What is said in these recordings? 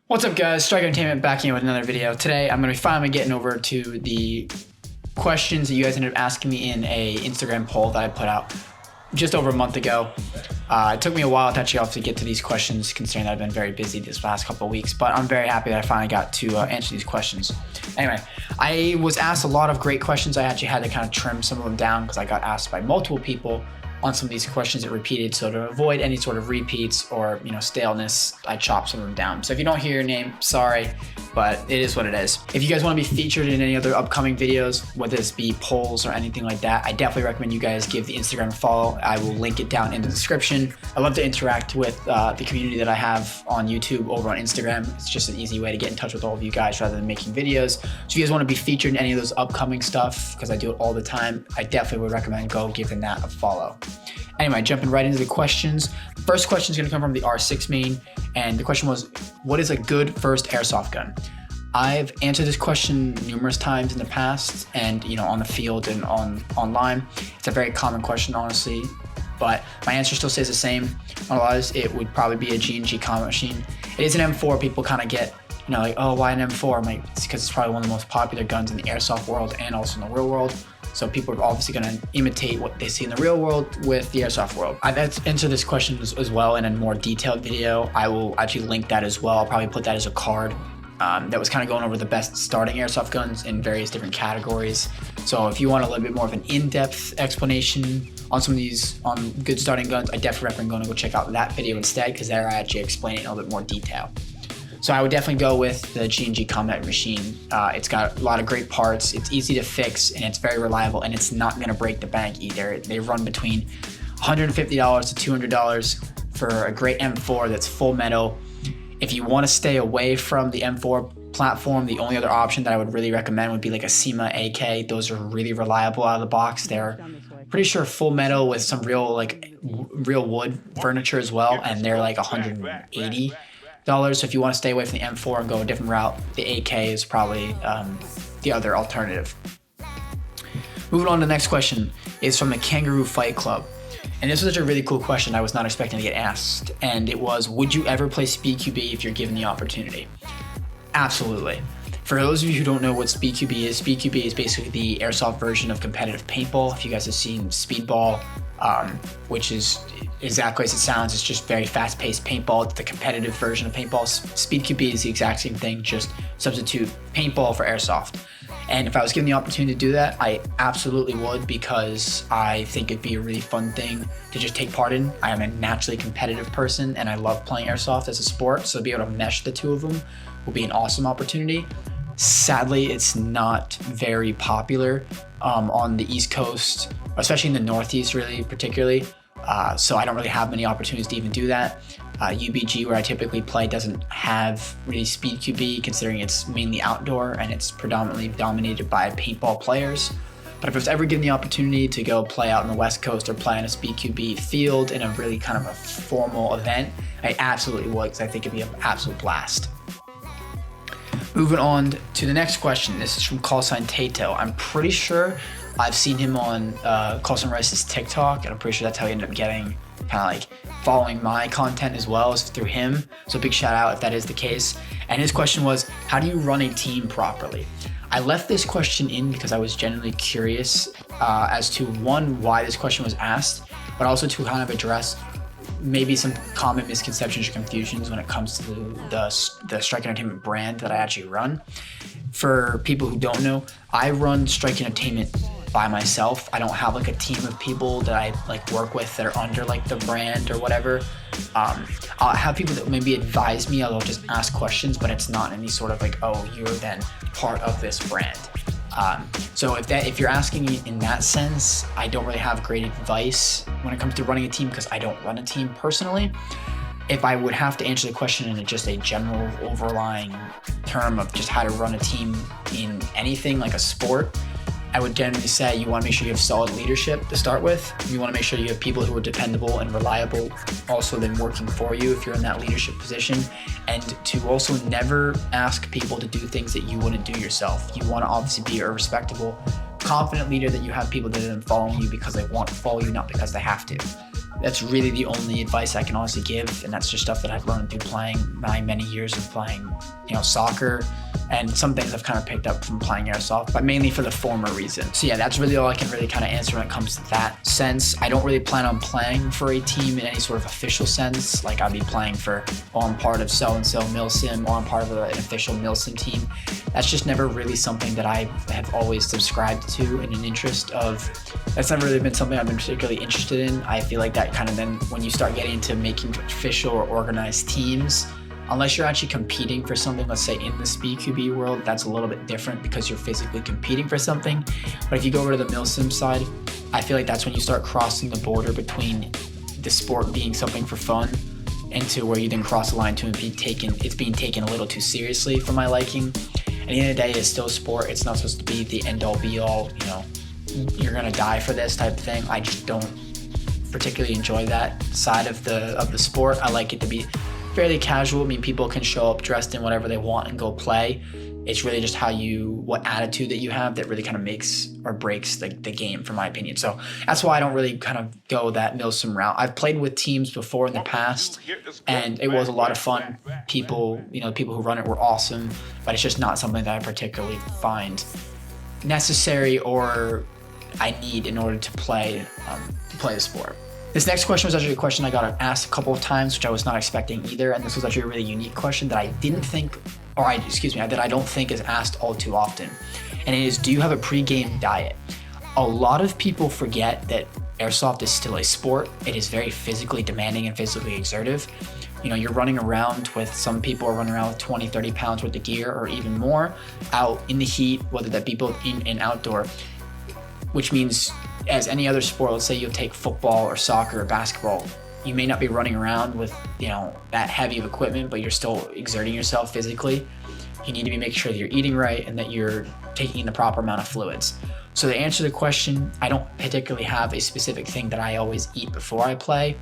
What's up, guys? Strike Entertainment back in with another video. Today I'm going to be finally getting over to the questions that you guys ended up asking me in a Instagram poll that I put out just over a month ago. It took me a while to actually obviously get to these questions, considering that I've been very busy this last couple of weeks, but I'm very happy that I finally got to answer these questions. Anyway, I was asked a lot of great questions. I actually had to kind of trim some of them down because I got asked by multiple people on some of these questions that repeated. So to avoid any sort of repeats or staleness, I chopped some of them down. So if you don't hear your name, sorry, but it is what it is. If you guys want to be featured in any other upcoming videos, whether this be polls or anything like that, I definitely recommend you guys give the Instagram a follow. I will link it down in the description. I love to interact with the community that I have on YouTube over on Instagram. It's just an easy way to get in touch with all of you guys rather than making videos. So if you guys want to be featured in any of those upcoming stuff, because I do it all the time, I definitely would recommend go giving that a follow. Anyway, jumping right into the questions. The first question is going to come from the R6 main, and the question was, what is a good first airsoft gun? I've answered this question numerous times in the past, and on the field and online. It's a very common question, honestly, but my answer still stays the same. Otherwise, it would probably be a G&G combat machine. It is an M4. People kind of get like, oh, why an M4? I'm like, it's because it's probably one of the most popular guns in the airsoft world and also in the real world. So people are obviously going to imitate what they see in the real world with the airsoft world. I've answered this question as well in a more detailed video. I will actually link that as well. I'll probably put that as a card that was kind of going over the best starting airsoft guns in various different categories. So if you want a little bit more of an in-depth explanation on some of these good starting guns, I definitely recommend going to go check out that video instead, because there I actually explain it in a little bit more detail. So I would definitely go with the G&G combat machine. It's got a lot of great parts, it's easy to fix, and it's very reliable, and it's not gonna break the bank either. They run between $150 to $200 for a great M4 that's full metal. If you wanna stay away from the M4 platform, the only other option that I would really recommend would be like a SEMA AK. Those are really reliable out of the box. They're pretty sure full metal with some real wood furniture as well, and they're like $180. So if you want to stay away from the M4 and go a different route, the AK is probably the other alternative. Moving on to the next question is from the Kangaroo Fight Club. And this was such a really cool question I was not expecting to get asked. And it was, would you ever play Speed QB if you're given the opportunity? Absolutely. For those of you who don't know what Speed QB is basically the airsoft version of competitive paintball. If you guys have seen Speedball, which is exactly as it sounds, it's just very fast-paced paintball. It's the competitive version of paintball. Speed QB is the exact same thing, just substitute paintball for airsoft. And if I was given the opportunity to do that, I absolutely would, because I think it'd be a really fun thing to just take part in. I am a naturally competitive person, and I love playing airsoft as a sport, so to be able to mesh the two of them will be an awesome opportunity. Sadly, it's not very popular on the East Coast, especially in the Northeast, really, particularly. So I don't really have many opportunities to even do that. UBG, where I typically play, doesn't have really Speed QB, considering it's mainly outdoor and it's predominantly dominated by paintball players. But if I was ever given the opportunity to go play out on the West Coast or play on a Speed QB field in a really kind of a formal event, I absolutely would, because I think it'd be an absolute blast. Moving on to the next question. This is from Callsign Tato. I'm pretty sure I've seen him on Callsign Rice's TikTok, and I'm pretty sure that's how he ended up getting following my content as well, as through him. So big shout out if that is the case. And his question was, how do you run a team properly? I left this question in because I was genuinely curious as to, one, why this question was asked, but also to kind of address maybe some common misconceptions or confusions when it comes to the Strike Entertainment brand that I actually run. For people who don't know, I run Strike Entertainment by myself. I don't have a team of people that I work with that are under the brand or whatever. I'll have people that maybe advise me, I'll just ask questions, but it's not any sort of oh, you're then part of this brand. So if you're asking me in that sense, I don't really have great advice when it comes to running a team, because I don't run a team personally. If I would have to answer the question in just a general overlying term of just how to run a team in anything like a sport, I would generally say you want to make sure you have solid leadership to start with. You want to make sure you have people who are dependable and reliable, also then working for you if you're in that leadership position, and to also never ask people to do things that you wouldn't do yourself. You want to obviously be a respectable, confident leader that you have people that are following you because they want to follow you, not because they have to. That's really the only advice I can honestly give, and that's just stuff that I've learned through playing my many years of playing, soccer, and some things I've kind of picked up from playing Airsoft, but mainly for the former reason. So yeah, that's really all I can really kind of answer when it comes to that sense. I don't really plan on playing for a team in any sort of official sense. Like I'll be playing for, I'm part of so-and-so milsim, or I'm part of an official milsim team. That's just never really something that I have always subscribed to in an interest of. That's never really been something I've been particularly interested in. I feel like that kind of then when you start getting into making official or organized teams, unless you're actually competing for something, let's say in the SQB world, that's a little bit different because you're physically competing for something. But if you go over to the milsim side, I feel like that's when you start crossing the border between the sport being something for fun into where you then cross the line to it's being taken a little too seriously for my liking. At the end of the day, it's still a sport. It's not supposed to be the end all be all, you're gonna die for this type of thing. I just don't particularly enjoy that side of the sport. I like it to be fairly casual. I mean, people can show up dressed in whatever they want and go play. It's really just what attitude that you have that really kind of makes or breaks the game, from my opinion. So that's why I don't really kind of go that milsim route. I've played with teams before in the past, and it was a lot of fun. People who run it were awesome, but it's just not something that I particularly find necessary or I need in order to play the sport. This next question was actually a question I got asked a couple of times, which I was not expecting either. And this was actually a really unique question that I don't think is asked all too often. And it is, do you have a pre-game diet? A lot of people forget that Airsoft is still a sport. It is very physically demanding and physically exertive. You're running around with, some people are running around with 20, 30 pounds worth of gear or even more out in the heat, whether that be both in and outdoor, which means as any other sport, let's say you take football or soccer or basketball, you may not be running around with, that heavy of equipment, but you're still exerting yourself physically. You need to be making sure that you're eating right and that you're taking in the proper amount of fluids. So to answer the question, I don't particularly have a specific thing that I always eat before I play.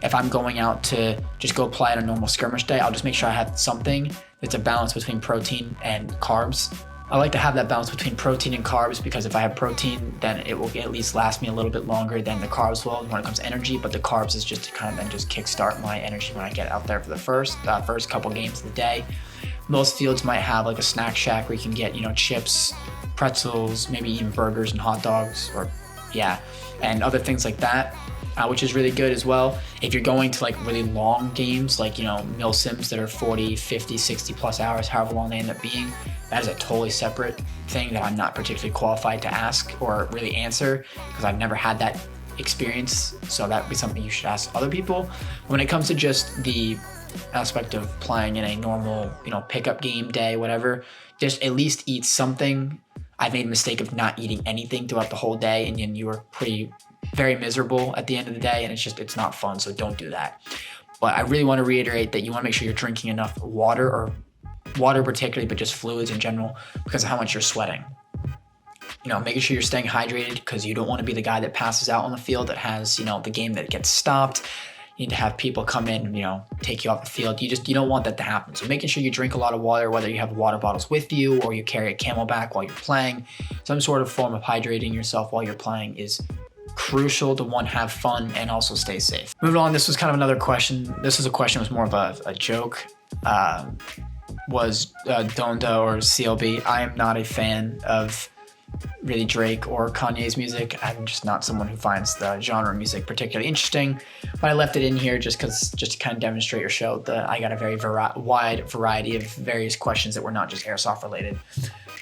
If I'm going out to just go play on a normal skirmish day, I'll just make sure I have something that's a balance between protein and carbs. I like to have that balance between protein and carbs because if I have protein, then it will at least last me a little bit longer than the carbs will when it comes to energy. But the carbs is just to kind of then just kickstart my energy when I get out there for the first couple games of the day. Most fields might have like a snack shack where you can get, chips, pretzels, maybe even burgers and hot dogs, and other things like that, which is really good as well. If you're going to like really long games, like, milsims that are 40, 50, 60 plus hours, however long they end up being, that is a totally separate thing that I'm not particularly qualified to ask or really answer because I've never had that experience. So that would be something you should ask other people. When it comes to just the aspect of playing in a normal, pickup game day, whatever, just at least eat something. I've made a mistake of not eating anything throughout the whole day, and then you are very miserable at the end of the day, and it's not fun, so don't do that. But I really want to reiterate that you want to make sure you're drinking enough water particularly, but just fluids in general because of how much you're sweating. Making sure you're staying hydrated because you don't want to be the guy that passes out on the field that has, the game that gets stopped. You need to have people come in and, take you off the field. You don't want that to happen. So making sure you drink a lot of water, whether you have water bottles with you or you carry a Camelback while you're playing, some sort of form of hydrating yourself while you're playing is crucial to have fun and also stay safe. Moving on, this was kind of another question. This was a question that was more of a joke. Was Donda or CLB. I am not a fan of really Drake or Kanye's music. I'm just not someone who finds the genre of music particularly interesting, but I left it in here just to kind of demonstrate or show that I got a very wide variety of various questions that were not just Airsoft related.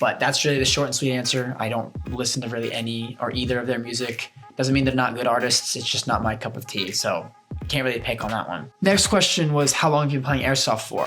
But that's really the short and sweet answer. I don't listen to really any or either of their music. Doesn't mean they're not good artists. It's just not my cup of tea. So can't really pick on that one. Next question was, how long have you been playing Airsoft for?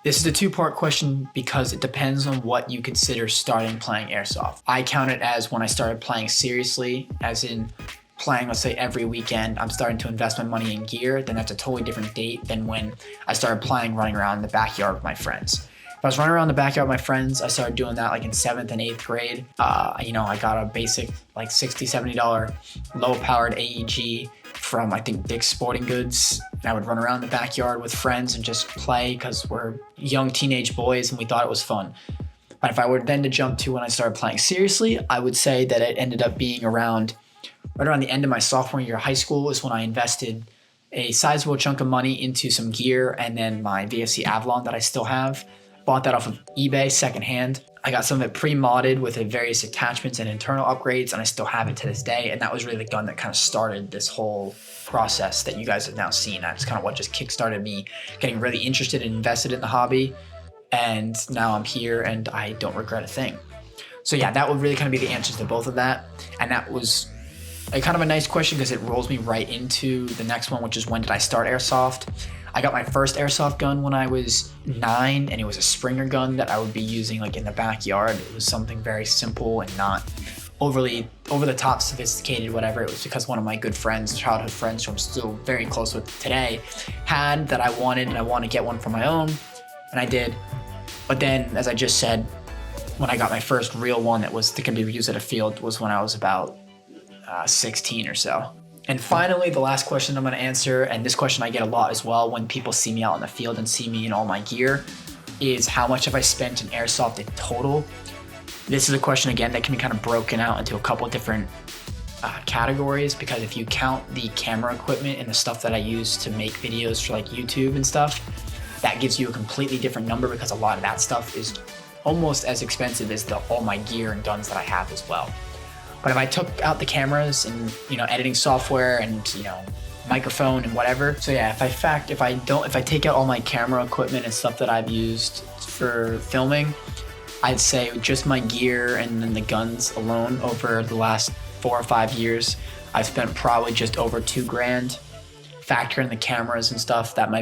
This is a two-part question because it depends on what you consider starting playing Airsoft. I count it as when I started playing seriously, as in playing, let's say every weekend, I'm starting to invest my money in gear, then that's a totally different date than when I started playing running around in the backyard with my friends. If I was running around the backyard with my friends, I started doing that like in 7th and 8th grade. I got a basic like $60, $70 low-powered AEG from, I think, Dick's Sporting Goods. And I would run around the backyard with friends and just play because we're young teenage boys and we thought it was fun. But if I were then to jump to when I started playing seriously, I would say that it ended up being right around the end of my sophomore year of high school is when I invested a sizable chunk of money into some gear and then my VFC Avalon that I still have. Bought that off of eBay secondhand. I got some of it pre-modded with various attachments and internal upgrades, and I still have it to this day. And that was really the gun that kind of started this whole process that you guys have now seen. That's kind of what just kickstarted me getting really interested and invested in the hobby. And now I'm here and I don't regret a thing. So yeah, that would really kind of be the answers to both of that. And that was a kind of a nice question because it rolls me right into the next one, which is when did I start Airsoft? I got my first Airsoft gun when I was 9, and it was a Springer gun that I would be using like in the backyard. It was something very simple and not overly over the top sophisticated, whatever. It was because one of my good friends, childhood friends who I'm still very close with today, had that I wanted, and I wanted to get one for my own, and I did. But then, as I just said, when I got my first real one that can be used at a field was when I was about 16 or so. And finally, the last question I'm going to answer, and this question I get a lot as well when people see me out in the field and see me in all my gear, is how much have I spent in Airsoft in total? This is a question, again, that can be kind of broken out into a couple of different categories, because if you count the camera equipment and the stuff that I use to make videos for like YouTube and stuff, that gives you a completely different number, because a lot of that stuff is almost as expensive as all my gear and guns that I have as well. But if I took out the cameras and, editing software and, microphone and whatever. So yeah, if I take out all my camera equipment and stuff that I've used for filming, I'd say just my gear and then the guns alone over the last 4 or 5 years, I've spent probably just over $2,000. Factor in the cameras and stuff, that'd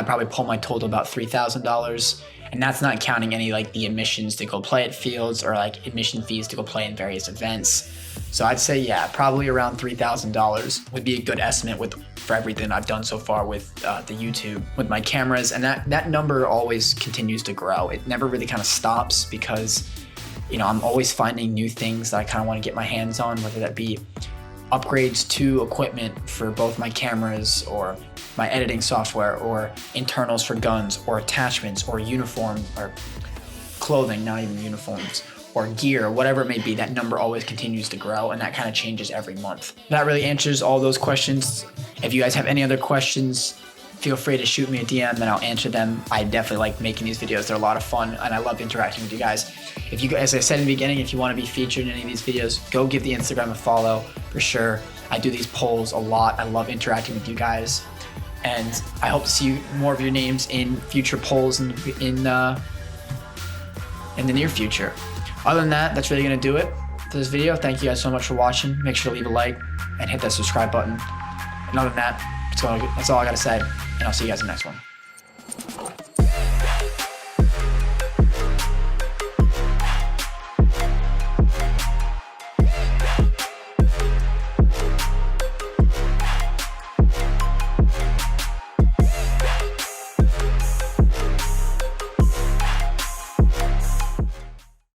probably pull my total about $3,000. And that's not counting any like the admissions to go play at fields or like admission fees to go play in various events. So I'd say, yeah, probably around $3,000 would be a good estimate for everything I've done so far with the YouTube, with my cameras. And that number always continues to grow. It never really kind of stops because, I'm always finding new things that I kind of want to get my hands on, whether that be upgrades to equipment for both my cameras or my editing software, or internals for guns, or attachments, or uniform, or clothing, not even uniforms, or gear, whatever it may be. That number always continues to grow, and that kind of changes every month. That really answers all those questions. If you guys have any other questions, feel free to shoot me a DM and I'll answer them. I definitely like making these videos. They're a lot of fun, and I love interacting with you guys. If you, as I said in the beginning, if you want to be featured in any of these videos, go give the Instagram a follow for sure. I do these polls a lot. I love interacting with you guys. And I hope to see more of your names in future polls in the near future. Other than that, that's really going to do it for this video. Thank you guys so much for watching. Make sure to leave a like and hit that subscribe button. And other than that, that's all I got to say. And I'll see you guys in the next one.